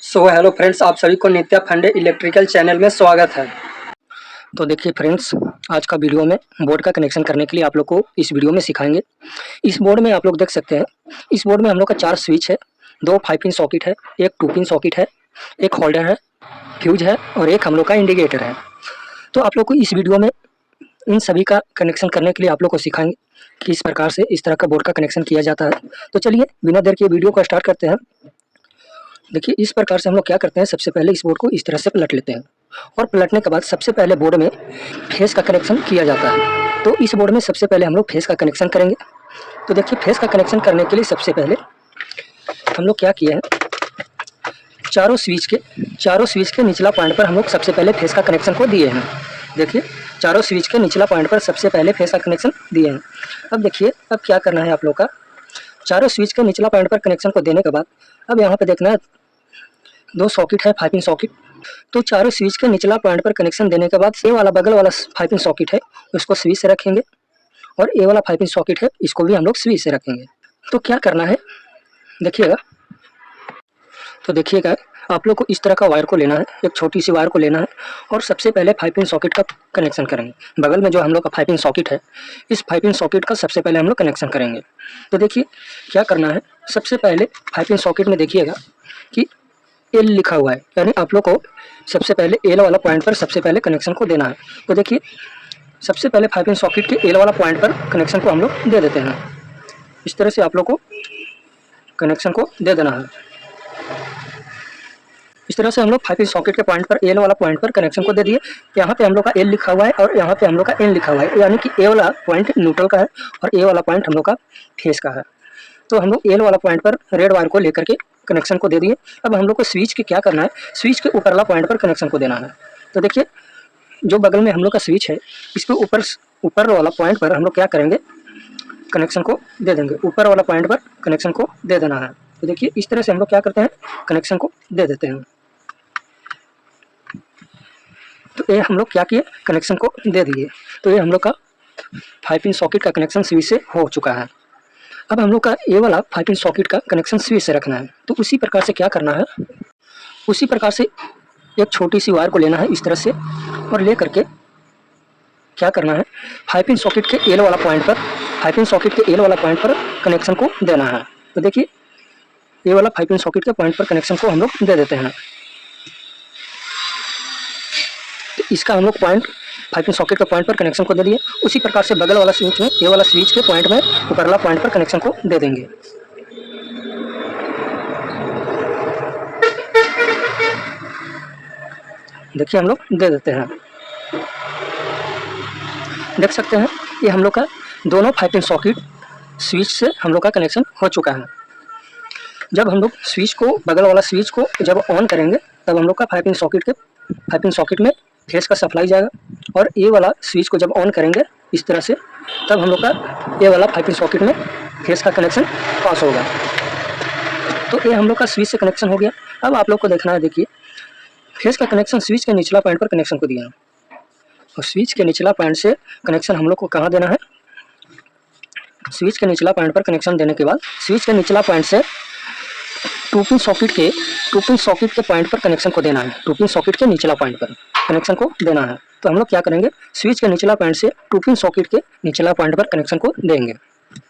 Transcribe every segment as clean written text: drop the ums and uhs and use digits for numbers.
Hello friends, आप सभी को नित्या फंडे इलेक्ट्रिकल चैनल में स्वागत है। तो देखिए फ्रेंड्स, आज का वीडियो में बोर्ड का कनेक्शन करने के लिए आप लोग को इस वीडियो में सिखाएंगे। इस बोर्ड में आप लोग देख सकते हैं, इस बोर्ड में हम लोग का 4 स्विच है, 2 5 पिन सॉकेट है, 1 2 पिन सॉकेट है, 1 होल्डर है, फ्यूज है और 1 हम लोग का इंडिकेटर है। तो आप लोग को इस वीडियो में इन सभी का कनेक्शन करने के लिए आप लोग को सिखाएंगे कि इस प्रकार से इस तरह का बोर्ड का कनेक्शन किया जाता है। तो चलिए बिना देर के वीडियो को स्टार्ट करते हैं। देखिए इस प्रकार से हम लोग क्या करते हैं, सबसे पहले इस बोर्ड को इस तरह से पलट लेते हैं और पलटने के बाद सबसे पहले बोर्ड में फेस का कनेक्शन किया जाता है। तो इस बोर्ड में सबसे पहले हम लोग फेस का कनेक्शन करेंगे। तो देखिए फेस का कनेक्शन करने के लिए सबसे पहले हम लोग क्या किए हैं, चारों स्विच के निचला पॉइंट पर हम लोग सबसे पहले फेस का कनेक्शन को दिए हैं। देखिए चारों स्विच के निचला पॉइंट पर सबसे पहले फेस का कनेक्शन दिए हैं। अब देखिए अब क्या करना है आप लोग का, चारों स्विच के निचला पॉइंट पर कनेक्शन को देने के बाद अब यहाँ पे देखना है 2 सॉकेट है 5 पिन सॉकेट। तो चारों स्विच के निचला पॉइंट पर कनेक्शन देने के बाद ये वाला बगल वाला 5 पिन सॉकेट है उसको स्विच से रखेंगे और ये वाला 5 पिन सॉकेट है इसको भी हम लोग स्विच से रखेंगे। तो क्या करना है देखिएगा, तो देखिएगा आप लोग को इस तरह का वायर को लेना है, एक छोटी सी वायर को लेना है और सबसे पहले 5 पिन सॉकेट का कनेक्शन करेंगे। बगल में जो हम लोग का 5 पिन सॉकेट है, इस 5 पिन सॉकेट का सबसे पहले हम लोग कनेक्शन करेंगे। तो देखिए क्या करना है, सबसे पहले 5 पिन सॉकेट में देखिएगा कि एल लिखा हुआ है, यानी आप लोग को सबसे पहले एल वाला पॉइंट पर सबसे पहले कनेक्शन को देना है। तो देखिए सबसे पहले 5 पिन सॉकेट के एल वाला पॉइंट पर कनेक्शन को हम लोग दे देते हैं। इस तरह से आप लोग को कनेक्शन को दे देना है। इस तरह से हम लोग 5 पिन सॉकेट के पॉइंट पर एल वाला पॉइंट पर कनेक्शन को दे दिए। यहाँ पे हम लोग का एल लिखा हुआ है और यहाँ पे हम लोग का एन लिखा हुआ है, यानी कि ए वाला पॉइंट न्यूट्रल का है और ए वाला पॉइंट हम लोग का फेस का है। तो हम लोग एल वाला पॉइंट पर रेड वायर को लेकर के कनेक्शन को दे दिए। अब हम लोग को स्विच के क्या करना है, स्विच के ऊपर वाला पॉइंट पर कनेक्शन को देना है। तो देखिए जो बगल में हम लोग का स्विच है इसके ऊपर वाला पॉइंट पर हम लोग क्या करेंगे, कनेक्शन को दे देंगे। ऊपर वाला पॉइंट पर कनेक्शन को दे देना है। तो देखिए इस तरह से हम लोग क्या करते हैं, कनेक्शन को दे देते हैं। तो ये हम लोग क्या किए, कनेक्शन को दे दिए। तो ये हम लोग का 5 पिन सॉकेट का कनेक्शन स्विच से हो चुका है। अब हम लोग का ये वाला 5 पिन सॉकेट का कनेक्शन स्विच से रखना है। तो उसी प्रकार से क्या करना है, उसी प्रकार से एक छोटी सी वायर को लेना है इस तरह से और ले करके क्या करना है, 5 पिन सॉकेट के एल वाला पॉइंट पर 5 पिन सॉकेट के एल वाला पॉइंट पर कनेक्शन को देना है। तो देखिए ये वाला 5 पिन सॉकेट के पॉइंट पर कनेक्शन को हम लोग दे देते हैं। तो इसका हम लोग पॉइंट 5 पिन सॉकेट के पॉइंट पर कनेक्शन को दे दिए। उसी प्रकार से बगल वाला स्विच में ये वाला स्विच के पॉइंट में ऊपर वाला पॉइंट पर कनेक्शन को दे देंगे। देखिए हम लोग दे देते हैं। देख सकते हैं ये हम लोग का दोनों 5 पिन सॉकेट स्विच से हम लोग का कनेक्शन हो चुका है। जब हम लोग स्विच को, बगल वाला स्विच को जब ऑन करेंगे तब हम लोग का 5 पिन सॉकेट में फेस का सप्लाई जाएगा और ये वाला स्विच को जब ऑन करेंगे इस तरह से तब हम लोग का ये वाला 5 पिन सॉकेट में फेस का कनेक्शन पास होगा। तो ये हम लोग का स्विच से कनेक्शन हो गया। अब आप लोग को देखना है, देखिए फेस का कनेक्शन स्विच के निचला पॉइंट पर कनेक्शन को दिया और स्विच के निचला पॉइंट से कनेक्शन हम लोग को कहाँ देना है, स्विच के निचला पॉइंट पर कनेक्शन देने के बाद स्विच के निचला पॉइंट से 2 पिन सॉकेट के पॉइंट पर कनेक्शन को देना है। 2 पिन सॉकेट के निचला पॉइंट पर कनेक्शन को देना है। तो हम लोग क्या करेंगे, स्विच के निचला पॉइंट से 2 पिन सॉकेट के निचला पॉइंट पर कनेक्शन को देंगे।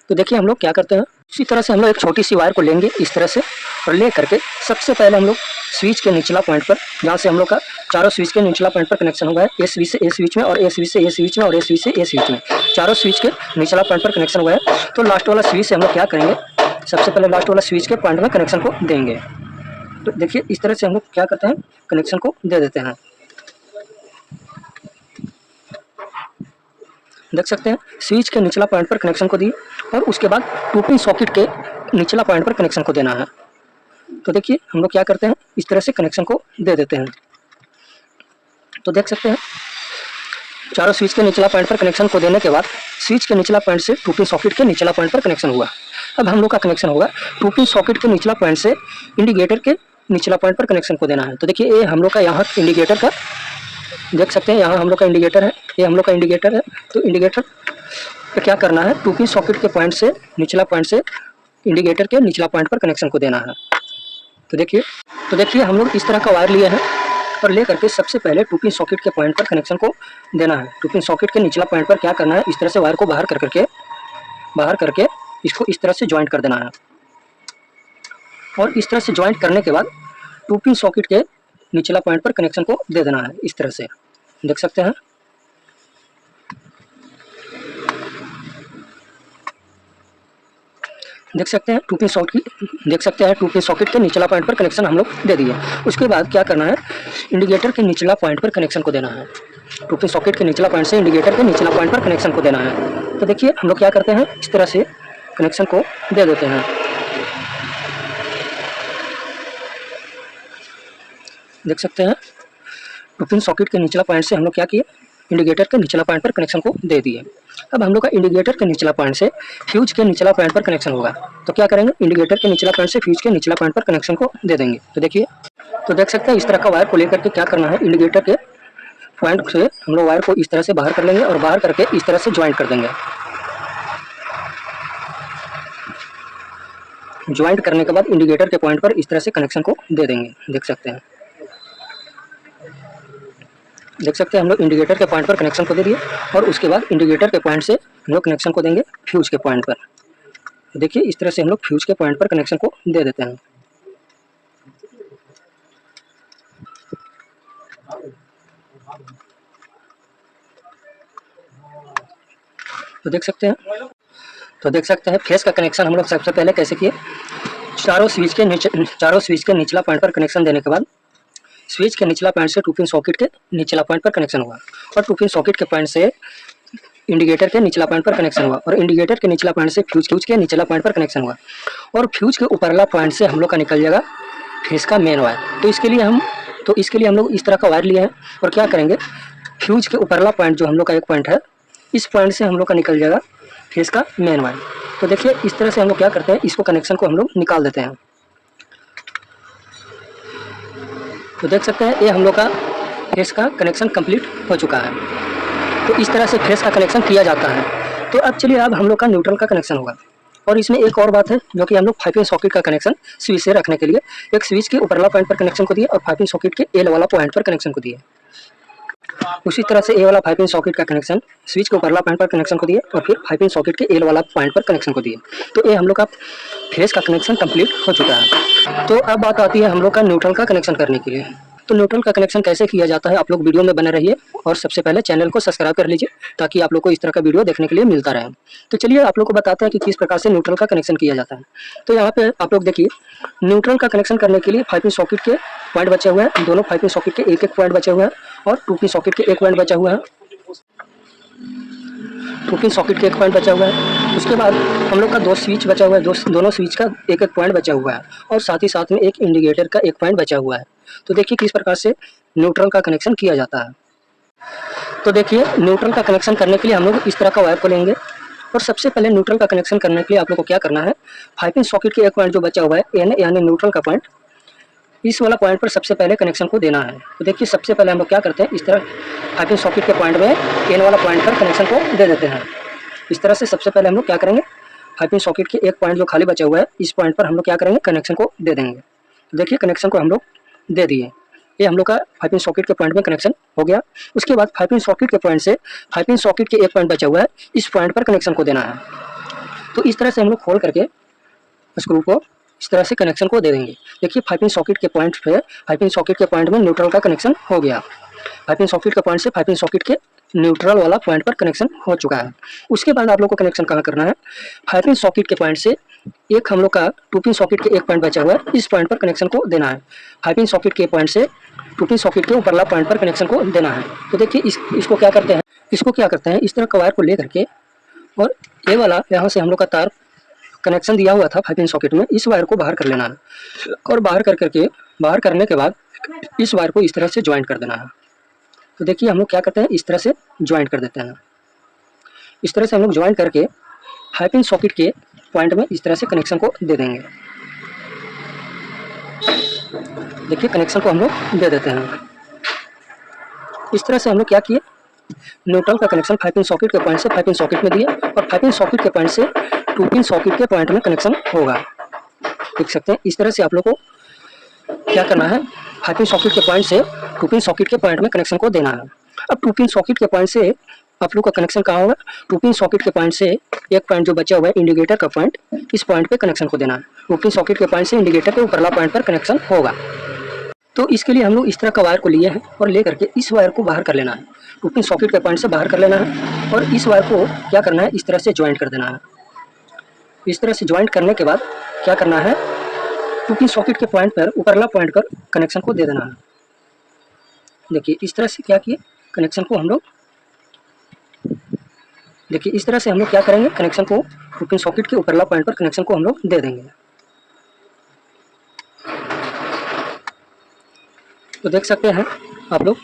तो देखिए हम लोग क्या करते हैं, इसी तरह से हम लोग एक छोटी सी वायर को लेंगे इस तरह से और ले करके सबसे पहले हम लोग स्विच के निचला पॉइंट पर, जहाँ से हम लोग का चारों स्विच के निचला पॉइंट पर कनेक्शन हुआ है, ए स्विच से ए स्विच में और ए स्विच से ए स्विच में और ए स्विच से ए स्विच में, चारों स्विच के निचला पॉइंट पर कनेक्शन हुआ है। तो लास्ट वाला स्विच से हम लोग क्या करेंगे, सबसे पहले लास्ट वाला स्विच के पॉइंट में कनेक्शन को देंगे। तो देखिए इस तरह से हम लोग क्या करते हैं, कनेक्शन को दे देते हैं। देख सकते हैं स्विच के निचला पॉइंट पर कनेक्शन को दिए और उसके बाद 2 पिन सॉकेट के निचला पॉइंट पर कनेक्शन को देना है। तो देखिए हम लोग क्या करते हैं, इस तरह से कनेक्शन को दे देते हैं। तो देख सकते हैं चारों स्विच के निचला पॉइंट पर कनेक्शन को देने के बाद स्विच के निचला पॉइंट से 2 पिन सॉकेट के निचला पॉइंट पर कनेक्शन हुआ। अब हम लोग का कनेक्शन होगा 2 पिन सॉकेट के निचला पॉइंट से इंडिकेटर के निचला पॉइंट पर कनेक्शन को देना है। तो देखिए ये हम लोग का यहाँ इंडिकेटर का, देख सकते हैं यहाँ हम लोग का इंडिकेटर है, ये हम लोग का इंडिकेटर है। तो इंडिकेटर पे क्या करना है, 2 पिन सॉकेट के पॉइंट से निचला पॉइंट से इंडिकेटर के निचला पॉइंट पर कनेक्शन को देना है। तो देखिए हम लोग इस तरह का वायर लिए हैं और ले करके सबसे पहले 2 पिन सॉकेट के पॉइंट पर कनेक्शन को देना है। 2 पिन सॉकेट के निचला पॉइंट पर क्या करना है, इस तरह से वायर को बाहर करके इसको इस तरह से जॉइंट कर देना है। और इस तरह से जॉइंट करने के बाद 2 पिन सॉकेट के निचला पॉइंट पर कनेक्शन को दे देना है। इस तरह से देख सकते हैं। देख सकते हैं 2 पिन सॉकेट के निचला पॉइंट पर कनेक्शन हम लोग दे दिए। उसके बाद क्या करना है, इंडिकेटर के निचला पॉइंट पर कनेक्शन को देना है। 2 पिन सॉकेट के निचला पॉइंट से इंडिकेटर के निचला पॉइंट पर कनेक्शन को देना है। तो देखिए हम लोग क्या करते हैं, इस तरह से कनेक्शन को दे देते हैं। देख सकते हैं 2 पिन सॉकेट के निचला पॉइंट से हम लोग क्या किए, इंडिकेटर के निचला पॉइंट पर कनेक्शन को दे दिए। अब हम लोग का इंडिकेटर के निचला पॉइंट से फ्यूज के निचला पॉइंट पर कनेक्शन होगा। तो क्या करेंगे, इंडिकेटर के निचला पॉइंट से फ्यूज के निचला पॉइंट पर कनेक्शन को दे देंगे। तो देखिए, तो देख सकते हैं इस तरह का वायर को लेकर के क्या करना है, इंडिकेटर के पॉइंट से हम लोग वायर को इस तरह से बाहर कर लेंगे और बाहर करके इस तरह से ज्वाइंट कर देंगे। ज्वाइंट करने के बाद इंडिकेटर के पॉइंट पर इस तरह से कनेक्शन को दे देंगे। देख सकते हैं हम लोग इंडिकेटर के पॉइंट पर कनेक्शन को दे दिए और उसके बाद इंडिकेटर के पॉइंट से हम लोग कनेक्शन को देंगे फ्यूज के पॉइंट पर। तो देखिए इस तरह से हम लोग फ्यूज के पॉइंट पर कनेक्शन को दे देते हैं। तो देख सकते हैं फेस का कनेक्शन हम लोग सबसे पहले कैसे किए, चारों स्विच के निचला पॉइंट पर कनेक्शन देने के बाद स्विच के निचला पॉइंट से 2 पिन सॉकेट के निचला पॉइंट पर कनेक्शन हुआ और 2 पिन सॉकेट के पॉइंट से इंडिकेटर के निचला पॉइंट पर कनेक्शन हुआ और इंडिकेटर के निचला पॉइंट से फ्यूज के निचला पॉइंट पर कनेक्शन हुआ और फ्यूज के ऊपरला पॉइंट से हम लोग का निकल जाएगा फेस का मेन वायर। तो इसके लिए हम लोग इस तरह का वायर लिए हैं और क्या करेंगे, फ्यूज के ऊपरला पॉइंट जो हम लोग का एक पॉइंट है, इस पॉइंट से हम लोग का निकल जाएगा फेस का मेन वायर। तो देखिए इस तरह से हम लोग क्या करते हैं, इसको कनेक्शन को हम लोग निकाल देते हैं। तो देख सकते हैं ये हम लोग का फेस का कनेक्शन कंप्लीट हो चुका है। तो इस तरह से फेस का कनेक्शन किया जाता है। तो अब चलिए अब हम लोग का न्यूट्रल का कनेक्शन होगा। और इसमें एक और बात है जो कि हम लोग 5 पिन सॉकेट का कनेक्शन स्विच से रखने के लिए एक स्विच के ऊपरला पॉइंट पर कनेक्शन को दिए और 5 पिन सॉकेट के एल वाला पॉइंट पर कनेक्शन को दिए। उसी तरह से ए वाला 5 पिन सॉकेट का कनेक्शन स्विच के ऊपरला पॉइंट पर कनेक्शन को दिए और फिर 5 पिन सॉकेट के एल वाला पॉइंट पर कनेक्शन को दिए। तो ये हम लोग का फेस का कनेक्शन कंप्लीट हो चुका है। तो अब बात आती है हम लोग का न्यूट्रल का कनेक्शन करने के लिए। तो न्यूट्रल का कनेक्शन कैसे किया जाता है, आप लोग वीडियो में बने रहिए और सबसे पहले चैनल को सब्सक्राइब कर लीजिए ताकि आप लोग को इस तरह का वीडियो देखने के लिए मिलता रहे। तो चलिए आप लोग को बताते हैं कि किस प्रकार से न्यूट्रल का कनेक्शन किया जाता है। तो यहाँ पे आप लोग देखिए, न्यूट्रल का कनेक्शन करने के लिए 5 पिन सॉकेट के पॉइंट बचे हुए हैं, दोनों 5 पिन सॉकेट के एक पॉइंट बचे हुए हैं और 2 पिन सॉकेट के एक पॉइंट बचा हुआ है। 2 पिन सॉकेट के एक पॉइंट बचा हुआ है। उसके बाद हम लोग का 2 स्विच बचा हुआ है, दोनों स्विच का एक पॉइंट बचा हुआ है और साथ ही साथ में एक इंडिकेटर का एक पॉइंट बचा हुआ है। तो देखिए किस प्रकार से न्यूट्रल का कनेक्शन किया जाता है। तो देखिए न्यूट्रल का कनेक्शन करने के लिए हम लोग इस तरह का वायर को लेंगे और सबसे पहले न्यूट्रल का कनेक्शन करने के लिए आप लोग को क्या करना है, 5 पिन सॉकेट के एक पॉइंट जो बचा हुआ है एन यानी न्यूट्रल का पॉइंट, इस वाला पॉइंट पर सबसे पहले कनेक्शन को देना है। तो देखिए सबसे पहले हम लोग क्या करते हैं, इस तरह 5 पिन सॉकेट के पॉइंट में एन वाला पॉइंट पर कनेक्शन को दे देते हैं। इस तरह से सबसे पहले हम लोग क्या करेंगे, 5 पिन सॉकेट के एक पॉइंट जो खाली बचा हुआ है इस पॉइंट पर हम लोग क्या करेंगे, कनेक्शन को दे देंगे। देखिए कनेक्शन को हम लोग दे दिए, ये हम लोग का 5 पिन सॉकेट के पॉइंट में कनेक्शन हो गया। उसके बाद 5 पिन सॉकेट के पॉइंट से 5 पिन सॉकेट के एक पॉइंट बचा हुआ है, इस पॉइंट पर कनेक्शन को देना है। तो इस तरह से हम लोग खोल करके स्क्रू को इस तरह से कनेक्शन को दे देंगे। देखिए 5 पिन सॉकेट के पॉइंट पे 5 पिन सॉकेट के पॉइंट में न्यूट्रल का कनेक्शन हो गया। 5 पिन सॉकेट के पॉइंट से 5 पिन सॉकेट के न्यूट्रल वाला पॉइंट पर कनेक्शन हो चुका है। उसके बाद आप लोग को कनेक्शन कहाँ करना है, 5 पिन सॉकेट के पॉइंट से एक हम लोग का 2 पिन सॉकेट के एक पॉइंट बचा हुआ है, इस पॉइंट पर कनेक्शन को देना है। 5 पिन सॉकेट के पॉइंट से 2 पिन सॉकेट के ऊपरला पॉइंट पर कनेक्शन को देना है। तो देखिए इसको क्या करते हैं, इस तरह का वायर को ले करके और ये वाला यहाँ से हम लोग का तार कनेक्शन दिया हुआ था 5 पिन सॉकेट में, इस वायर को बाहर कर लेना है और बाहर करने के बाद इस वायर को इस तरह से ज्वाइंट कर देना है। तो देखिए हम लोग क्या करते हैं, इस तरह से ज्वाइंट कर देते हैं। इस तरह से हम लोग ज्वाइंट करके 5 पिन सॉकेट के पॉइंट में इस तरह से कनेक्शन को दे देंगे। देखिए कनेक्शन को हम लोग दे देते हैं। इस तरह से हम लोग क्या किए, न्यूट्रल का कनेक्शन 5 पिन सॉकेट के पॉइंट से 5 पिन सॉकेट में दिए और 5 पिन सॉकेट के पॉइंट से 2 पिन सॉकेट के पॉइंट में कनेक्शन होगा। देख सकते हैं इस तरह से आप लोग को क्या करना है, 5 पिन सॉकेट के पॉइंट से 2 पिन सॉकेट के पॉइंट में कनेक्शन को देना है। अब 2 पिन सॉकेट के पॉइंट से आप लोग का कनेक्शन कहाँ होगा, 2 पिन सॉकेट के पॉइंट से एक पॉइंट जो बचा हुआ है इंडिकेटर का पॉइंट, इस पॉइंट पे कनेक्शन को देना है। 2 पिन सॉकेट के पॉइंट से इंडिकेटर के ऊपरला पॉइंट पर कनेक्शन होगा। तो इसके लिए हम लोग इस तरह का वायर को लिए हैं और ले करके इस वायर को बाहर कर लेना है। 2 पिन सॉकेट के पॉइंट से बाहर कर लेना है और इस वायर को क्या करना है, इस तरह से ज्वाइंट कर देना है। इस तरह से ज्वाइंट करने के बाद क्या करना है, 2 पिन सॉकेट के पॉइंट पर ऊपरला पॉइंट पर कनेक्शन को दे देना है। देखिए इस तरह से क्या किए, कनेक्शन को हम लोग, देखिए इस तरह से हम लोग क्या करेंगे, कनेक्शन को 2 पिन सॉकेट के ऊपरला पॉइंट पर कनेक्शन को हम लोग दे देंगे। तो देख सकते हैं आप लोग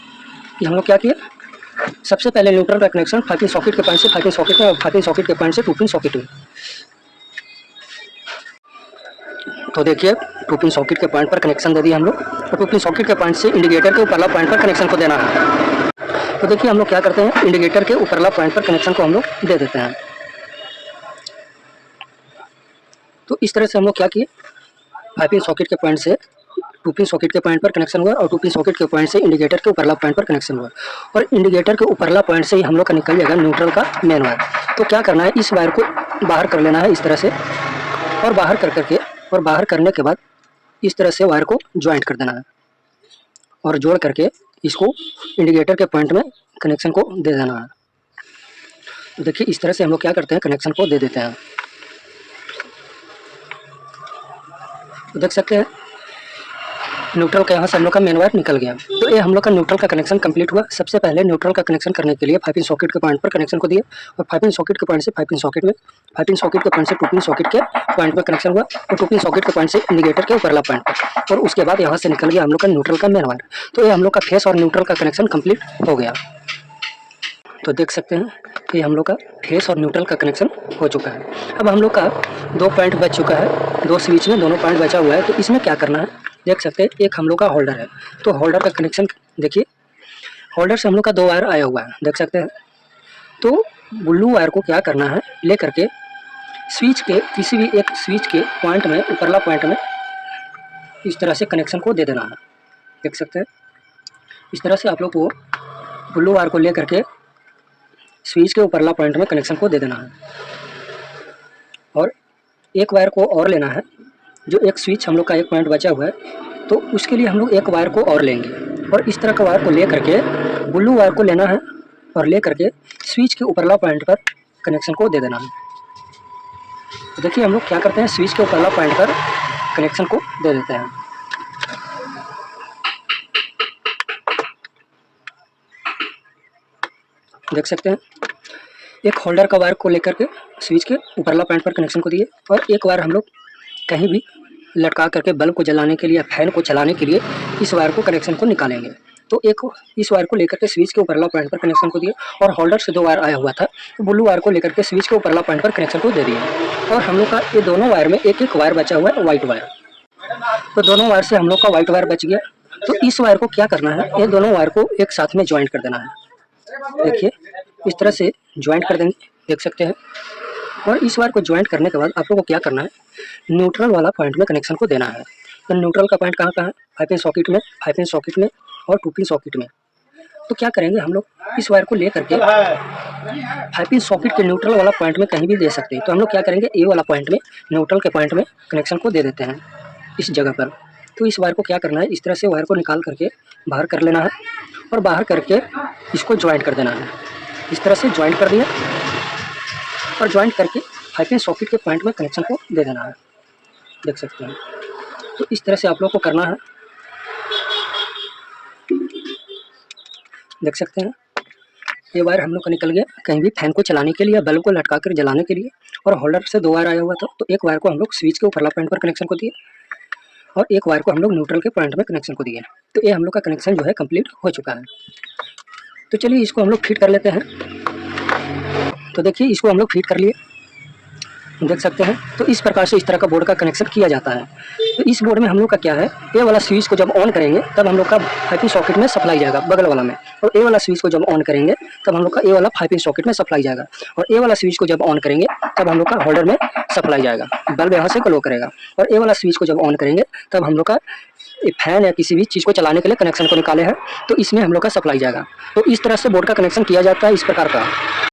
कि हम लोग क्या किए, सबसे पहले न्यूट्रल का कनेक्शन 5 पिन सॉकेट के पॉइंट से 5 पिन सॉकेट में और 5 पिन सॉकेट के पॉइंट से 2 पिन सॉकेट में। तो देखिए 2 पिन सॉकेट के पॉइंट पर कनेक्शन दे दिया हम लोग और 2 पिन सॉकेट के पॉइंट से इंडिकेटर के ऊपरला पॉइंट पर कनेक्शन को देना है। तो देखिए हम लोग क्या करते हैं, इंडिकेटर के ऊपरला पॉइंट पर कनेक्शन को हम लोग दे देते हैं। तो इस तरह से हम लोग क्या किए, 5 पिन सॉकेट के पॉइंट से 2 पिन सॉकेट के पॉइंट पर कनेक्शन हुआ और 2 पिन सॉकेट के पॉइंट से इंडिकेटर के ऊपरला पॉइंट पर कनेक्शन हुआ और इंडिकेटर के ऊपरला पॉइंट से ही हम लोग का निकल जाएगा न्यूट्रल का मेन वायर। तो क्या करना है, इस वायर को बाहर कर लेना है इस तरह से और बाहर कर करके, और बाहर करने के बाद इस तरह से वायर को ज्वाइंट कर देना है और जोड़ करके इसको इंडिकेटर के पॉइंट में कनेक्शन को दे देना है। तो देखिए इस तरह से हम लोग क्या करते हैं, कनेक्शन को दे देते हैं। तो देख सकते हैं न्यूट्रल का यहाँ से हम लोग का मेन वायर निकल गया। तो ये हम लोग का न्यूट्रल का कनेक्शन कंप्लीट हुआ। सबसे पहले न्यूट्रल का कनेक्शन करने के लिए 5 पिन सॉकेट के पॉइंट पर कनेक्शन को दिया और 5 पिन सॉकेट के पॉइंट से 5 पिन सॉकेट में, 5 पिन सॉकेट के पॉइंट से 2 पिन सॉकेट के पॉइंट पर कनेक्शन हुआ और 2 पिन सॉकेट के पॉइंट से इंडिकेटर के ऊपरला पॉइंट पर, और उसके बाद यहाँ से निकल गया हम लोग का न्यूट्रल का मेन वायर। तो ये हम लोग का फेस और न्यूट्रल का कनेक्शन कंप्लीट हो गया। तो देख सकते हैं कि हम लोग का फेस और न्यूट्रल का कनेक्शन हो चुका है। अब हम लोग का 2 पॉइंट बच चुका है, 2 स्विच में दोनों पॉइंट बचा हुआ है। तो इसमें क्या करना है, देख सकते हैं एक हम लोग का होल्डर है। तो होल्डर का कनेक्शन देखिए, होल्डर से हम लोग का 2 वायर आया हुआ है, देख सकते हैं। तो ब्लू वायर को क्या करना है, ले करके स्विच के किसी भी एक स्विच के पॉइंट में, ऊपरला पॉइंट में इस तरह से कनेक्शन को दे देना है। देख सकते हैं इस तरह से आप लोग को ब्लू वायर को ले करके स्विच के ऊपरला पॉइंट में कनेक्शन को दे देना है और एक वायर को और लेना है। जो एक स्विच हम लोग का एक पॉइंट बचा हुआ है, तो उसके लिए हम लोग एक वायर को और लेंगे और इस तरह का वायर को ले करके ब्लू वायर को लेना है और ले करके स्विच के ऊपरला पॉइंट पर कनेक्शन को दे देना है। तो देखिए हम लोग क्या करते हैं, स्विच के ऊपरला पॉइंट पर कनेक्शन को दे देते हैं। देख सकते हैं एक होल्डर का वायर को लेकर के स्विच के ऊपरला पॉइंट पर कनेक्शन को दिए और एक वायर हम लोग कहीं भी लटका करके बल्ब को जलाने के लिए, फैन को चलाने के लिए इस वायर को कनेक्शन को निकालेंगे। तो एक इस वायर को लेकर के स्विच के ऊपरला पॉइंट पर कनेक्शन को दिए और होल्डर से 2 वायर आया हुआ था, तो ब्लू वायर को लेकर के स्विच के ऊपरला पॉइंट पर कनेक्शन को दे दिए और हम लोग का ये दोनों वायर में एक एक वायर बचा हुआ है, व्हाइट वायर। तो दोनों वायर से हम लोग का व्हाइट वायर बच गया। तो इस वायर को क्या करना है, ये दोनों वायर को एक साथ में ज्वाइंट कर देना है। देखिए इस तरह से ज्वाइंट कर देंगे, देख सकते हैं। और इस वायर को ज्वाइंट करने के बाद आप लोगों को क्या करना है, न्यूट्रल वाला पॉइंट में कनेक्शन को देना है। तो न्यूट्रल का पॉइंट कहाँ है, 5 पिन सॉकेट में, 5 पिन सॉकेट में और 2 पिन सॉकेट में। तो क्या करेंगे हम लोग, इस वायर को ले करके 5 पिन सॉकेट के न्यूट्रल वाला पॉइंट में कहीं भी दे सकते हैं। तो हम लोग क्या करेंगे, ए वाला पॉइंट में, न्यूट्रल के पॉइंट में कनेक्शन को दे देते हैं इस जगह पर। तो इस वायर को क्या करना है, इस तरह से वायर को निकाल करके बाहर कर लेना है और बाहर करके इसको ज्वाइंट कर देना है। इस तरह से ज्वाइंट कर दिया और ज्वाइंट करके 5 पिन सॉकेट के पॉइंट में कनेक्शन को दे देना है, देख सकते हैं। तो इस तरह से आप लोग को करना है, देख सकते हैं। ये वायर हम लोग का निकल गया कहीं भी फैन को चलाने के लिए, बल्ब को लटका कर जलाने के लिए। और होल्डर से 2 वायर आया हुआ था, तो एक वायर को हम लोग स्विच के ऊपरला पॉइंट पर कनेक्शन को दिए और एक वायर को हम लोग न्यूट्रल के पॉइंट में कनेक्शन को दिए। तो ये हम लोग का कनेक्शन जो है कंप्लीट हो चुका है। तो चलिए इसको हम लोग फिट कर लेते हैं। तो देखिए इसको हम लोग फिट कर लिए, देख सकते हैं। तो इस प्रकार से इस तरह का बोर्ड का कनेक्शन किया जाता है। तो इस बोर्ड में हम लोग का क्या है, ए वाला स्विच को जब ऑन करेंगे तब हम लोग का 5 पिन सॉकेट में सप्लाई जाएगा बगल वाला में, और ए वाला स्विच को जब ऑन करेंगे तब हम लोग का ए वाला 5 पिन सॉकेट में सप्लाई जाएगा, और ए वाला स्विच को जब ऑन करेंगे तब हम लोग का होल्डर में सप्लाई जाएगा, बल्ब यहाँ से ग्लो करेगा। और ए वाला स्विच को जब ऑन करेंगे तब हम लोग का ये फैन या किसी भी चीज़ को चलाने के लिए कनेक्शन को निकाले हैं, तो इसमें हम लोग का सप्लाई जाएगा। तो इस तरह से बोर्ड का कनेक्शन किया जाता है इस प्रकार का।